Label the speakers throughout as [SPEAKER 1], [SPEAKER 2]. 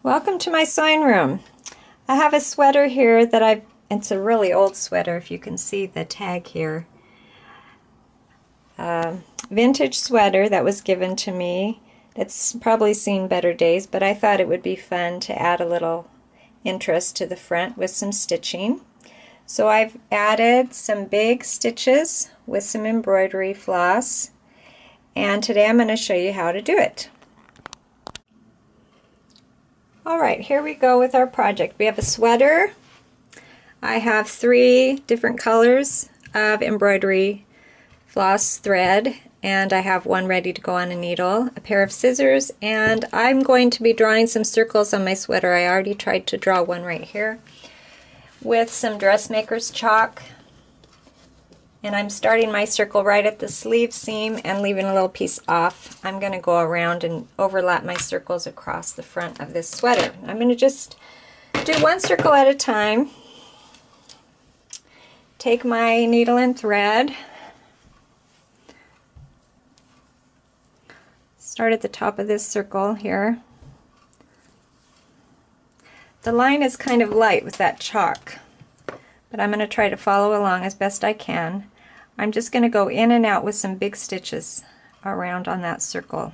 [SPEAKER 1] Welcome to my sewing room. I have a sweater here that it's a really old sweater if you can see the tag here. Vintage sweater that was given to me. It's probably seen better days, but I thought it would be fun to add a little interest to the front with some stitching. So I've added some big stitches with some embroidery floss, and today I'm going to show you how to do it. Alright, here we go with our project. We have a sweater. I have 3 different colors of embroidery floss thread, and I have one ready to go on a needle, a pair of scissors, and I'm going to be drawing some circles on my sweater. I already tried to draw one right here with some dressmaker's chalk, and I'm starting my circle right at the sleeve seam and leaving a little piece off. I'm going to go around and overlap my circles across the front of this sweater. I'm going to just do one circle at a time. Take my needle and thread, start at the top of this circle here. The line is kind of light with that chalk, but I'm going to try to follow along as best I can. I'm just going to go in and out with some big stitches around on that circle.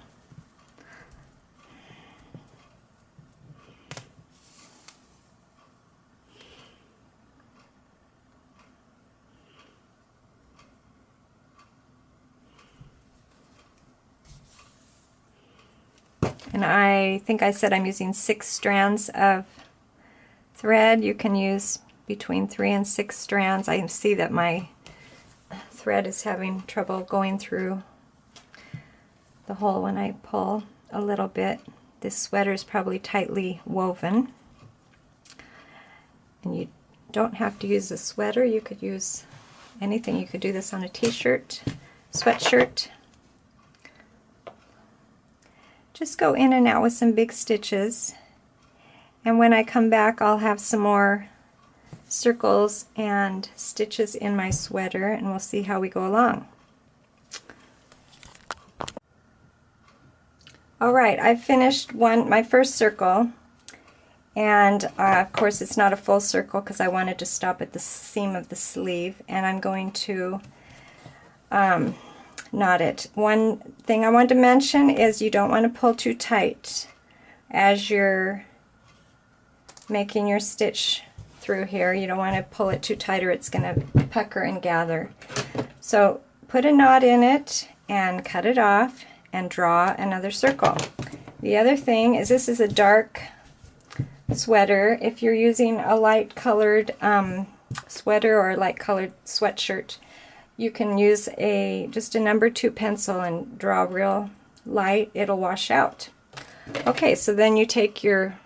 [SPEAKER 1] And I think I said I'm using 6 strands of thread. You can use between 3 and 6 strands. I see that my thread is having trouble going through the hole when I pull a little bit. This sweater is probably tightly woven. And you don't have to use a sweater. You could use anything. You could do this on a t-shirt, sweatshirt. Just go in and out with some big stitches, and when I come back I'll have some more circles and stitches in my sweater, and we'll see how we go along. Alright, I've finished my first circle, and of course it's not a full circle because I wanted to stop at the seam of the sleeve, and I'm going to knot it. One thing I want to mention is you don't want to pull too tight as you're making your stitch through here. You don't want to pull it too tight or it's going to pucker and gather. So put a knot in it and cut it off and draw another circle. The other thing is this is a dark sweater. If you're using a light colored sweater or a light colored sweatshirt, you can use just a number 2 pencil and draw real light. It'll wash out. Okay, so then you take your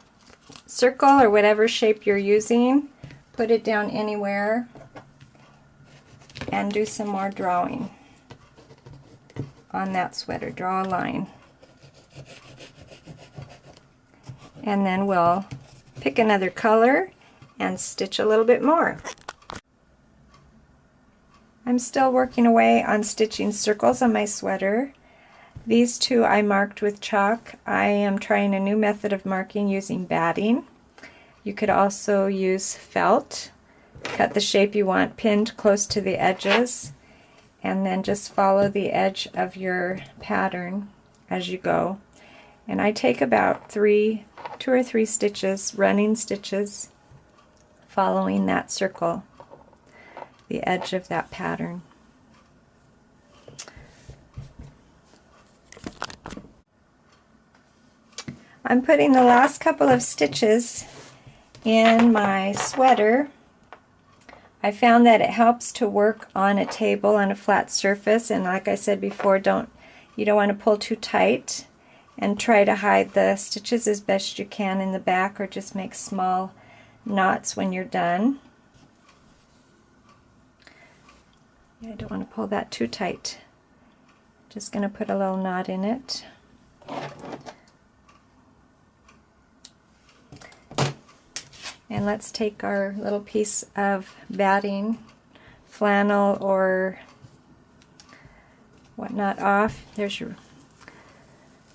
[SPEAKER 1] circle or whatever shape you're using, put it down anywhere, and do some more drawing on that sweater. Draw a line. And then we'll pick another color and stitch a little bit more. I'm still working away on stitching circles on my sweater. These 2 I marked with chalk. I am trying a new method of marking using batting. You could also use felt. Cut the shape you want pinned close to the edges, and then just follow the edge of your pattern as you go. And I take about 2 or 3 stitches, running stitches, following that circle, the edge of that pattern. I'm putting the last couple of stitches in my sweater. I found that it helps to work on a table on a flat surface, and like I said before, you don't want to pull too tight, and try to hide the stitches as best you can in the back, or just make small knots when you're done. I don't want to pull that too tight. Just going to put a little knot in it. And let's take our little piece of batting, flannel or whatnot off.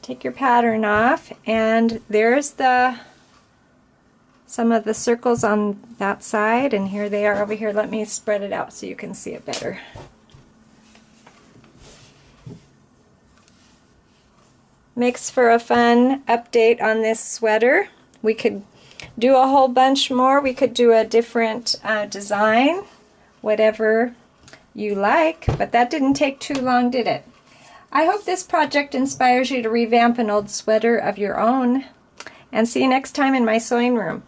[SPEAKER 1] Take your pattern off, and there's the some of the circles on that side, and here they are over here. Let me spread it out so you can see it better. Makes for a fun update on this sweater. We could do a whole bunch more. We could do a different design, whatever you like, but that didn't take too long, did it? I hope this project inspires you to revamp an old sweater of your own, and see you next time in my sewing room.